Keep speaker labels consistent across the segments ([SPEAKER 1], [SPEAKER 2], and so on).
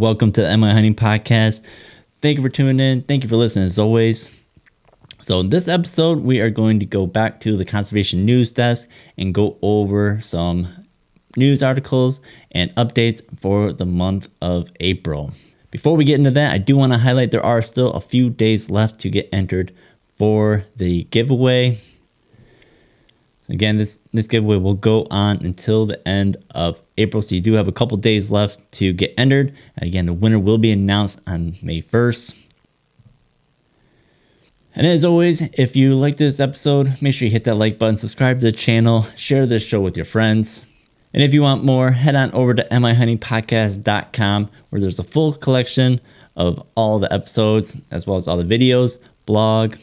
[SPEAKER 1] welcome to the mihunting podcast. Thank you for tuning in. Thank you for listening as always. So in this episode, we are going to go back to the conservation news desk and go over some news articles and updates for the month of April. Before we get into that, I do want to highlight there are still a few days left to get entered for the giveaway. Again, this giveaway will go on until the end of April, so you do have a couple days left to get entered. Again, the winner will be announced on May 1st. And as always, if you like this episode, make sure you hit that like button, subscribe to the channel, share this show with your friends. And if you want more, head on over to mihuntingpodcast.com, where there's a full collection of all the episodes, as well as all the videos, blog.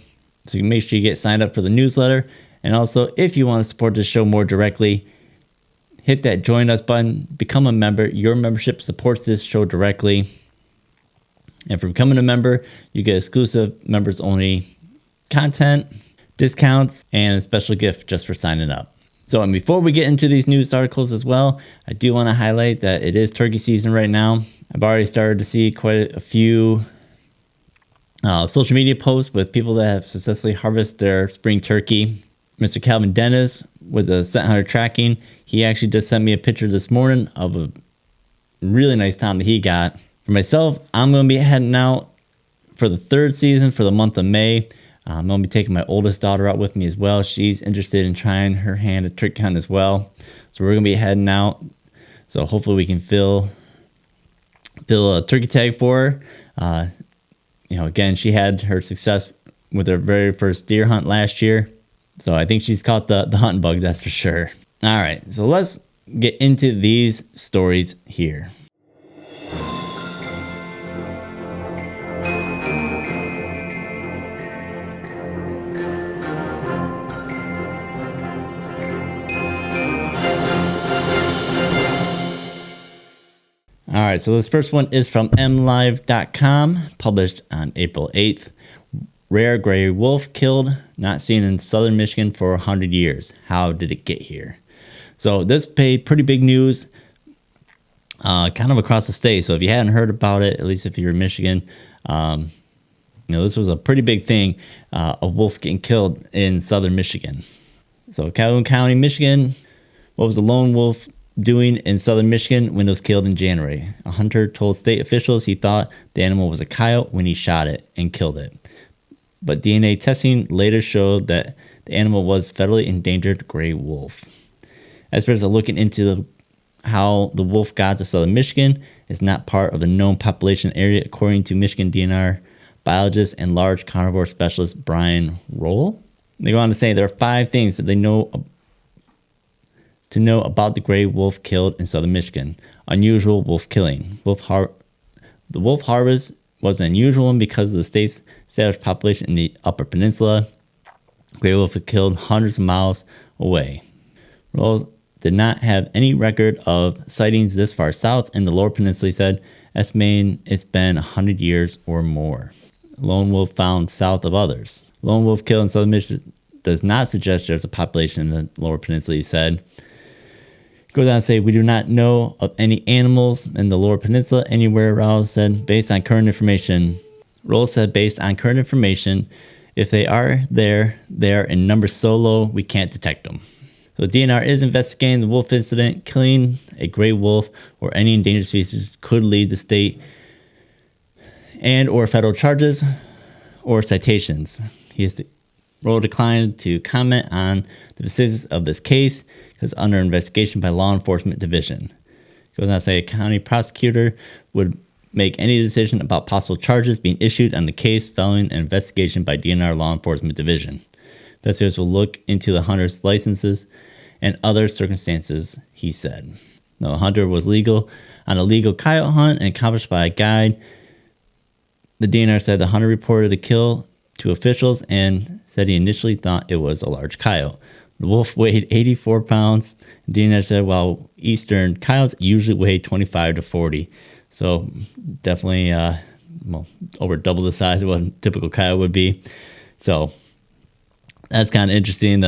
[SPEAKER 1] So you can make sure you get signed up for the newsletter. And also, if you want to support the show more directly, hit that join us button, become a member. Your membership supports this show directly. And for becoming a member, you get exclusive members only content, discounts, and a special gift just for signing up. So, and before we get into these news articles as well, I do want to highlight that it is turkey season right now. I've already started to see quite a few social media posts with people that have successfully harvested their spring turkey. Mr. Calvin Dennis with the Scent Hunter Tracking, he actually just sent me a picture this morning of a really nice tom that he got. For myself, I'm going to be heading out for the third season for the month of May. I'm going to be taking my oldest daughter out with me as well. She's interested in trying her hand at turkey hunt as well. So we're going to be heading out. So hopefully we can fill a turkey tag for her. Again, she had her success with her very first deer hunt last year. So I think she's caught the hunting bug, that's for sure. All right, so let's get into these stories here. All right, so this first one is from mlive.com, published on April 8th. Rare gray wolf killed, not seen in southern Michigan for 100 years. How did it get here? So this paid pretty big news kind of across the state. So if you hadn't heard about it, at least if you're in Michigan, this was a pretty big thing, a wolf getting killed in southern Michigan. So Calhoun County, Michigan, what was the lone wolf doing in southern Michigan when it was killed in January? A hunter told state officials he thought the animal was a coyote when he shot it and killed it. But DNA testing later showed that the animal was federally endangered gray wolf. Experts are looking into how the wolf got to southern Michigan. It's not part of the known population area, according to Michigan DNR biologist and large carnivore specialist Brian Roll. They go on to say there are 5 things that they know about the gray wolf killed in southern Michigan. Unusual wolf killing. The wolf harvest was an unusual one because of the state's established population in the Upper Peninsula. Gray wolf were killed hundreds of miles away. Rolls did not have any record of sightings this far south in the Lower Peninsula, he said, estimating it's been 100 years or more. Lone wolf found south of others. Lone wolf killed in southern Michigan does not suggest there's a population in the Lower Peninsula, he said. Goes on to say, we do not know of any animals in the Lower Peninsula anywhere. Rouse said, based on current information. Rolls said, based on current information, if they are there, they are in numbers so low we can't detect them. So DNR is investigating the wolf incident. Killing a gray wolf or any endangered species could lead the state and or federal charges or citations. Roll declined to comment on the specifics of this case because under investigation by law enforcement division. It goes on to say a county prosecutor would make any decision about possible charges being issued on the case following an investigation by DNR law enforcement division. Investigators will look into the hunter's licenses and other circumstances, he said. The hunter was legal on a legal coyote hunt and accomplished by a guide. The DNR said the hunter reported the kill to officials and said he initially thought it was a large coyote. The wolf weighed 84 pounds. DNR said while eastern coyotes usually weigh 25 to 40. So definitely over double the size of what a typical coyote would be. So that's kind of interesting,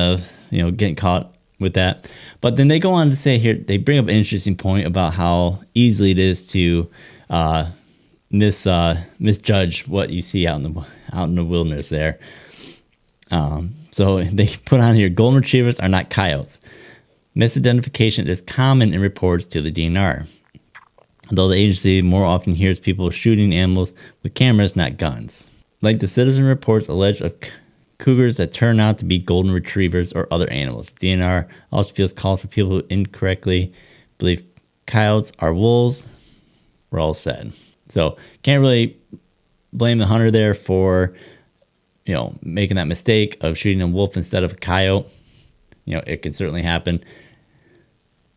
[SPEAKER 1] getting caught with that. But then they go on to say here, they bring up an interesting point about how easily it is to misjudge what you see out in the wilderness there. So they put on here, golden retrievers are not coyotes. Misidentification is common in reports to the DNR, though the agency more often hears people shooting animals with cameras, not guns. Like the citizen reports alleged of cougars that turn out to be golden retrievers or other animals. DNR also feels calls for people who incorrectly believe coyotes are wolves. We're all said. So can't really blame the hunter there for, making that mistake of shooting a wolf instead of a coyote. It can certainly happen.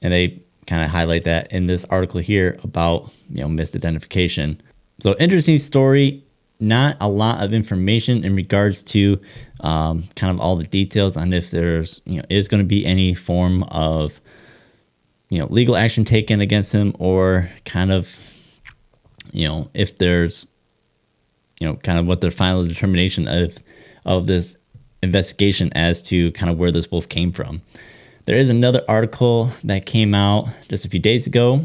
[SPEAKER 1] And they kind of highlight that in this article here about, misidentification. So interesting story. Not a lot of information in regards to kind of all the details on if there's, is going to be any form of, legal action taken against him, or kind of, if there's, kind of what the final determination of this investigation as to kind of where this wolf came from. There is another article that came out just a few days ago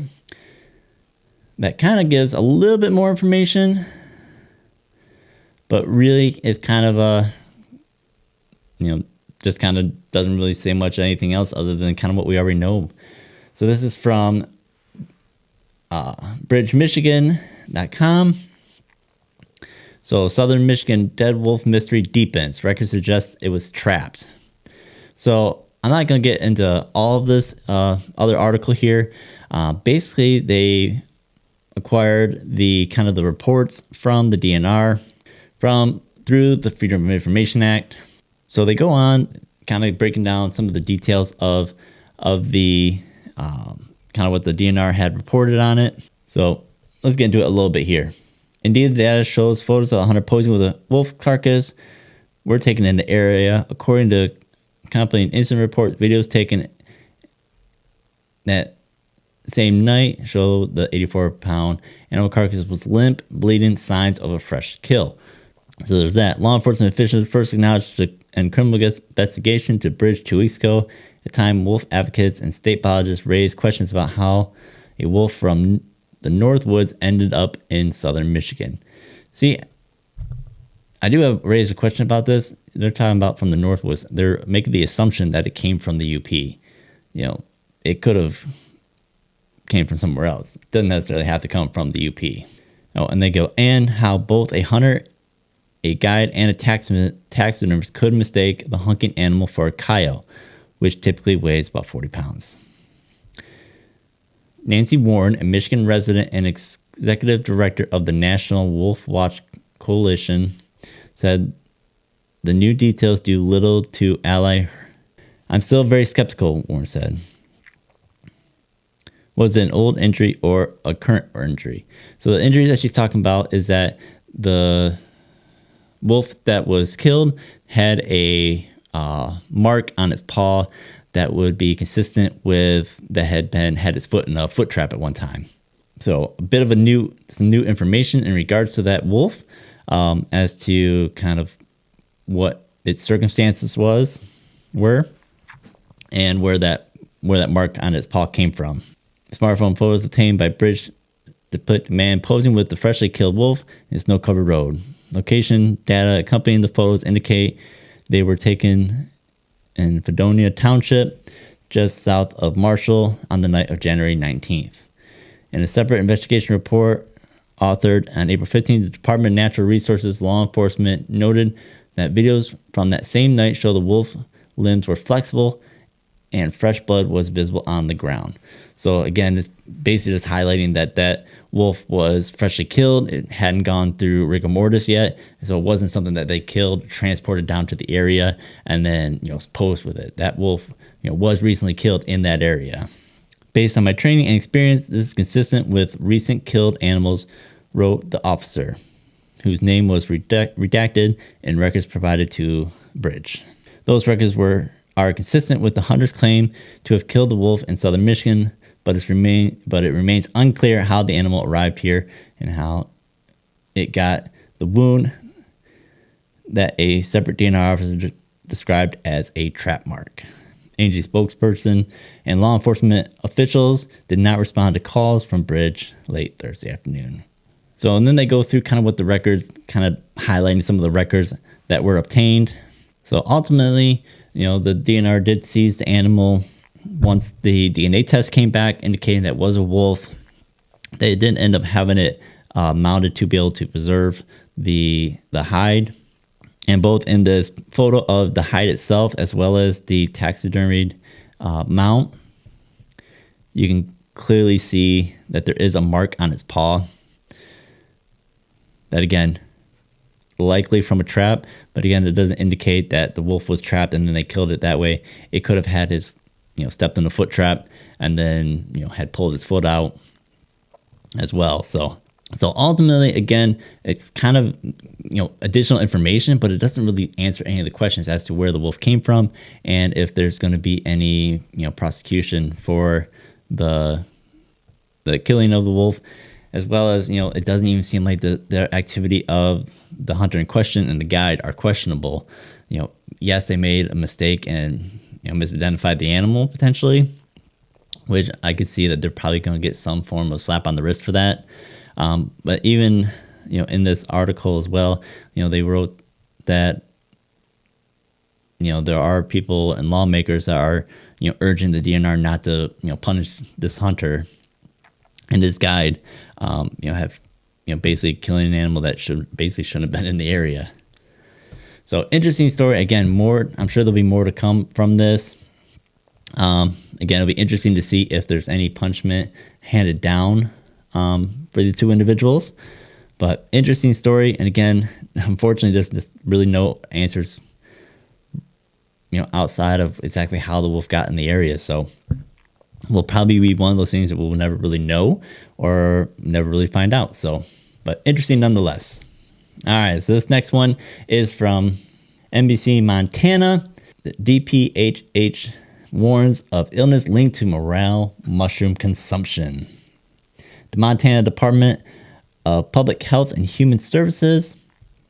[SPEAKER 1] that kind of gives a little bit more information, but really is kind of just kind of doesn't really say much anything else other than kind of what we already know. So this is from bridgemichigan.com. So Southern Michigan dead wolf mystery deepens. Records suggest it was trapped. So I'm not going to get into all of this other article here. Basically, they acquired the kind of the reports from the DNR through the Freedom of Information Act. So they go on kind of breaking down some of the details of the kind of what the DNR had reported on it. So let's get into it a little bit here. Indeed, the data shows photos of a hunter posing with a wolf carcass were taken in the area. According to accompanying incident reports, videos taken that same night show the 84-pound animal carcass was limp, bleeding, signs of a fresh kill. So there's that. Law enforcement officials first acknowledged and criminal investigation to Bridge 2 weeks ago. At the time, wolf advocates and state biologists raised questions about how a wolf from the North Woods ended up in southern Michigan. See, I do have raised a question about this. They're talking about from the North Woods. They're making the assumption that it came from the UP. It could have came from somewhere else. It doesn't necessarily have to come from the UP. Oh, and they go, and how both a hunter, a guide, and a taxidermist could mistake the hunting animal for a coyote, which typically weighs about 40 pounds. Nancy Warren, a Michigan resident and executive director of the National Wolf Watch Coalition, said the new details do little to ally. I'm still very skeptical, Warren said. Was it an old injury or a current injury? So the injury that she's talking about is that the wolf that was killed had a mark on its paw that would be consistent with the had its foot in a foot trap at one time. So a bit of some new information in regards to that wolf, as to kind of what its circumstances were, and where that mark on its paw came from. Smartphone photos obtained by Bridge depict a man posing with the freshly killed wolf in a snow-covered road. Location data accompanying the photos indicate they were taken in Fredonia Township, just south of Marshall, on the night of January 19th. In a separate investigation report authored on April 15th, the Department of Natural Resources law enforcement noted that videos from that same night show the wolf limbs were flexible and fresh blood was visible on the ground. So again, it's basically just highlighting that wolf was freshly killed. It hadn't gone through rigor mortis yet, so it wasn't something that they killed, transported down to the area, and then posed with it. That wolf was recently killed in that area. Based on my training and experience, this is consistent with recent killed animals, wrote the officer, whose name was redacted in records provided to Bridge. Those records are consistent with the hunter's claim to have killed the wolf in southern Michigan, but it remains unclear how the animal arrived here and how it got the wound that a separate DNR officer described as a trap mark. Agency spokesperson and law enforcement officials did not respond to calls from Bridge late Thursday afternoon. So, and then they go through kind of what the records, kind of highlighting some of the records that were obtained. So ultimately, the DNR did seize the animal. Once the DNA test came back indicating that it was a wolf, they didn't end up having it mounted to be able to preserve the hide. And both in this photo of the hide itself as well as the taxidermied mount, you can clearly see that there is a mark on its paw. That, again, likely from a trap, but again, it doesn't indicate that the wolf was trapped and then they killed it that way. It could have had his, stepped in a foot trap and then, had pulled his foot out as well. So ultimately, again, it's kind of, additional information, but it doesn't really answer any of the questions as to where the wolf came from and if there's going to be any, prosecution for the killing of the wolf, as well as, it doesn't even seem like the activity of the hunter in question and the guide are questionable. Yes, they made a mistake and, misidentified the animal potentially, which I could see that they're probably going to get some form of slap on the wrist for that. But even, in this article as well, they wrote that, there are people and lawmakers that are, urging the DNR not to, punish this hunter and this guide, have, basically killing an animal that shouldn't have been in the area. So interesting story. Again, I'm sure there'll be more to come from this. Again, it'll be interesting to see if there's any punishment handed down for the two individuals. But interesting story. And again, unfortunately, there's really no answers, outside of exactly how the wolf got in the area. So will probably be one of those things that we'll never really know or never really find out. So, but interesting nonetheless. All right, so this next one is from NBC Montana. The DPHHS warns of illness linked to morel mushroom consumption. The Montana Department of Public Health and Human Services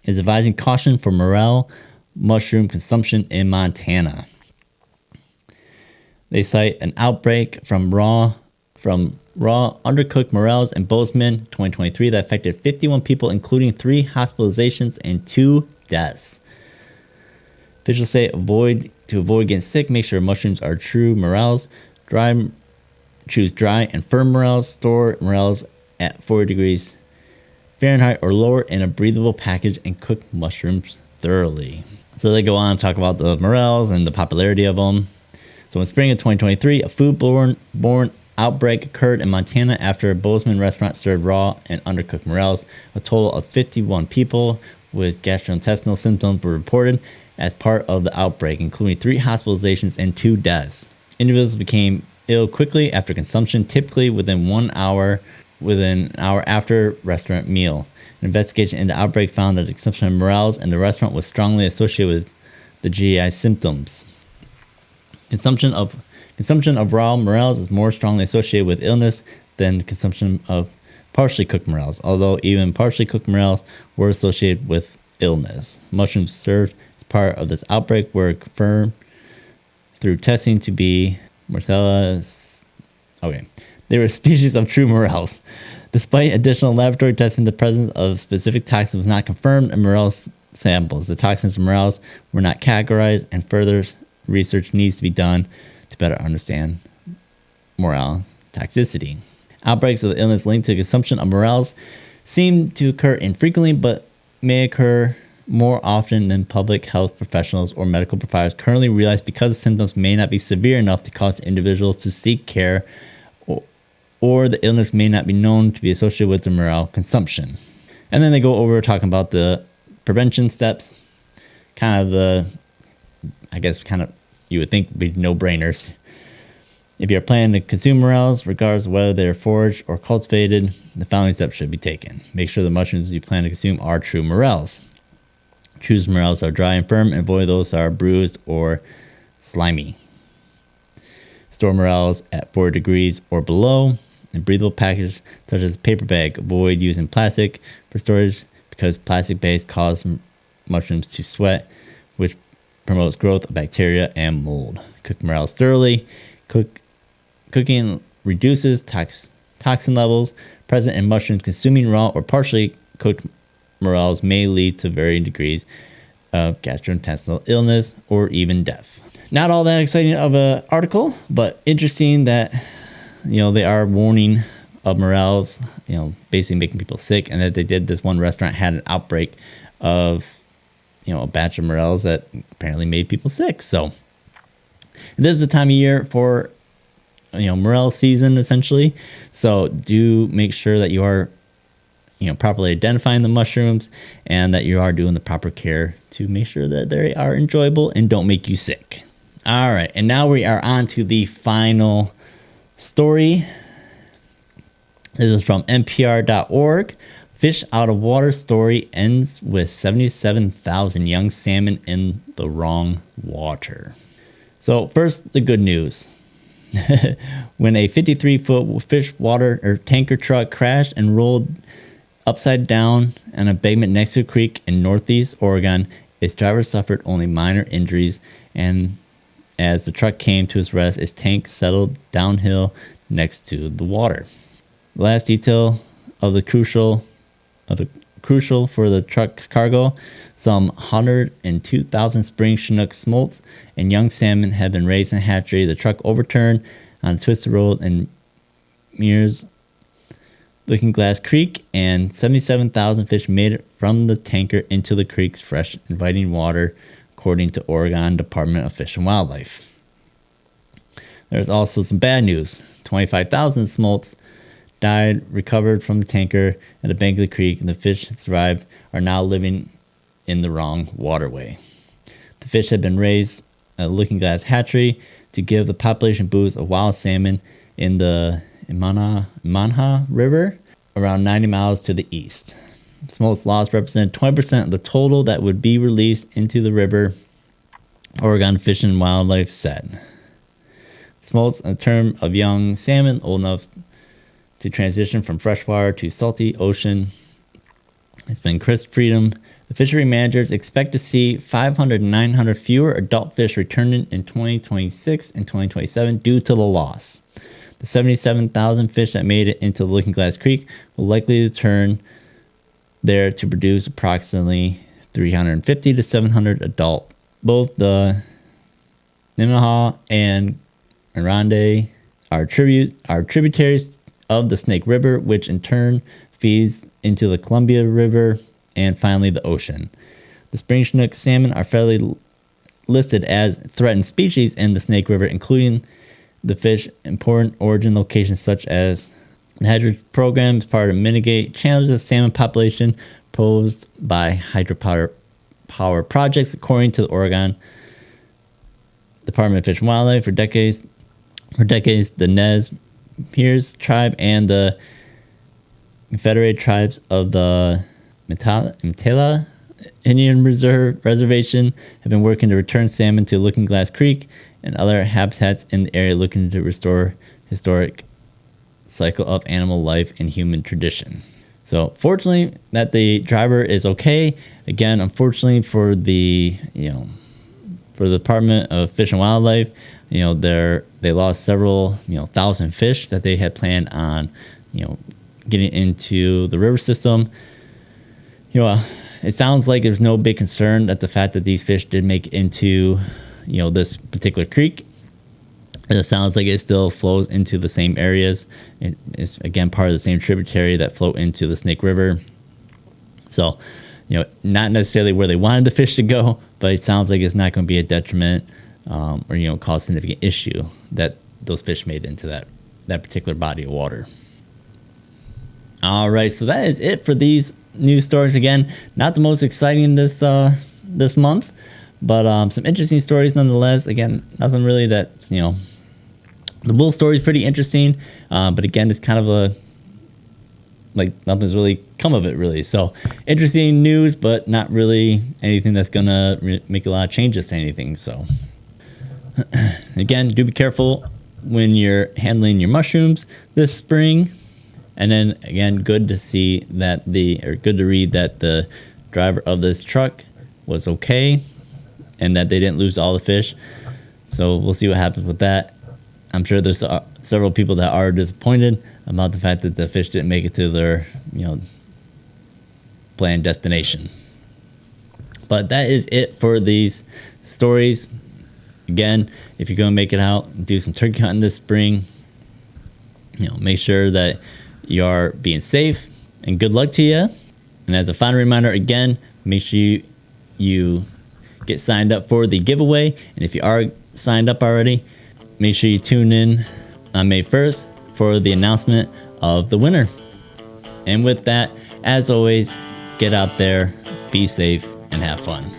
[SPEAKER 1] is advising caution for morel mushroom consumption in Montana. They cite an outbreak from raw undercooked morels in Bozeman 2023 that affected 51 people, including 3 hospitalizations and 2 deaths. Officials say to avoid getting sick, make sure mushrooms are true morels. Choose dry and firm morels. Store morels at 40 degrees Fahrenheit or lower in a breathable package and cook mushrooms thoroughly. So they go on to talk about the morels and the popularity of them. So in spring of 2023, a foodborne outbreak occurred in Montana after a Bozeman restaurant served raw and undercooked morels. A total of 51 people with gastrointestinal symptoms were reported as part of the outbreak, including 3 hospitalizations and 2 deaths. Individuals became ill quickly after consumption, typically within an hour after restaurant meal. An investigation into the outbreak found that the consumption of morels in the restaurant was strongly associated with the GI symptoms. Consumption of raw morels is more strongly associated with illness than consumption of partially cooked morels, although even partially cooked morels were associated with illness. Mushrooms served as part of this outbreak were confirmed through testing to be Morcella. Okay, they were a species of true morels. Despite additional laboratory testing, the presence of specific toxins was not confirmed in morel samples. The toxins in morels were not categorized, and further research needs to be done to better understand morel toxicity. Outbreaks of the illness linked to consumption of morels seem to occur infrequently, but may occur more often than public health professionals or medical providers currently realize, because the symptoms may not be severe enough to cause individuals to seek care, or the illness may not be known to be associated with the morel consumption. And then they go over talking about the prevention steps, you would think be no-brainers. If you're planning to consume morels, regardless of whether they're foraged or cultivated, the following steps should be taken. Make sure the mushrooms you plan to consume are true morels. Choose morels that are dry and firm, and avoid those that are bruised or slimy. Store morels at 4 degrees or below in breathable packages such as a paper bag. Avoid using plastic for storage because plastic bags cause mushrooms to sweat, which promotes growth of bacteria and mold. Cook morels thoroughly. Cooking reduces Toxin levels present in mushrooms consuming raw or partially cooked morels may lead to varying degrees of gastrointestinal illness or even death. Not all that exciting of an article, but interesting that, they are warning of morels, basically making people sick, and that they did, this one restaurant had an outbreak of, a batch of morels that apparently made people sick. So this is the time of year for, morel season, essentially. So do make sure that you are, properly identifying the mushrooms and that you are doing the proper care to make sure that they are enjoyable and don't make you sick. All right, and now we are on to the final story. This is from NPR.org. Fish out of water story ends with 77,000 young salmon in the wrong water. So first, the good news. When a 53-foot fish water or tanker truck crashed and rolled upside down on an embankment next to a creek in northeast Oregon, its driver suffered only minor injuries, and as the truck came to its rest, its tank settled downhill next to the water. The last detail of the crucial for the truck's cargo, some 102,000 spring Chinook smolts and young salmon had been raised in a hatchery. The truck overturned on a twisted road in Mears Looking Glass Creek, and 77,000 fish made it from the tanker into the creek's fresh, inviting water, according to Oregon Department of Fish and Wildlife. There's also some bad news. 25,000 smolts died, recovered from the tanker at the bank of the creek, and the fish that survived are now living in the wrong waterway. The fish had been raised at Looking Glass hatchery to give the population boost of wild salmon in the Manha River, around 90 miles to the east. Smolts lost represented 20% of the total that would be released into the river, Oregon Fish and Wildlife said. Smolts, a term of young salmon old enough to transition from freshwater to salty ocean, it's been crisp freedom. The fishery managers expect to see 500 to 900 fewer adult fish returning in 2026 and 2027 due to the loss. The 77,000 fish that made it into Looking Glass Creek will likely return there to produce approximately 350 to 700 adult. Both the Nemaha and Grande are tributaries of the Snake River, which in turn feeds into the Columbia River and finally the ocean. The spring Chinook salmon are federally listed as threatened species in the Snake River, including the fish important origin locations such as the hatchery program is part to mitigate challenges of salmon population posed by hydropower projects, according to the Oregon Department of Fish and Wildlife. For decades, the Nez Perce tribe and the Confederated Tribes of the Metala Indian Reservation have been working to return salmon to Looking Glass Creek and other habitats in the area, looking to restore historic cycle of animal life and human tradition. So fortunately that the driver is okay. Again, unfortunately for the for the Department of Fish and Wildlife, they lost several thousand fish that they had planned on getting into the river system. It sounds like there's no big concern at the fact that these fish did make it into this particular creek. And it sounds like it still flows into the same areas. It's again part of the same tributary that flow into the Snake River. So, not necessarily where they wanted the fish to go, but it sounds like it's not going to be a detriment or cause significant issue that those fish made into that particular body of water. All right, so that is it for these news stories. Again, not the most exciting this month, but some interesting stories nonetheless. Again, nothing really that the bull story is pretty interesting, but again, it's kind of nothing's really come of it really. So interesting news, but not really anything that's gonna make a lot of changes to anything. So again, do be careful when you're handling your mushrooms this spring. And then again, good to read that the driver of this truck was okay and that they didn't lose all the fish. So we'll see what happens with that. I'm sure there's several people that are disappointed about the fact that the fish didn't make it to their, planned destination. But that is it for these stories. Again, if you're going to make it out, do some turkey hunting this spring. Make sure that you are being safe, and good luck to you. And as a final reminder, again, make sure you get signed up for the giveaway. And if you are signed up already, make sure you tune in on May 1st for the announcement of the winner. And with that, as always, get out there, be safe, and have fun.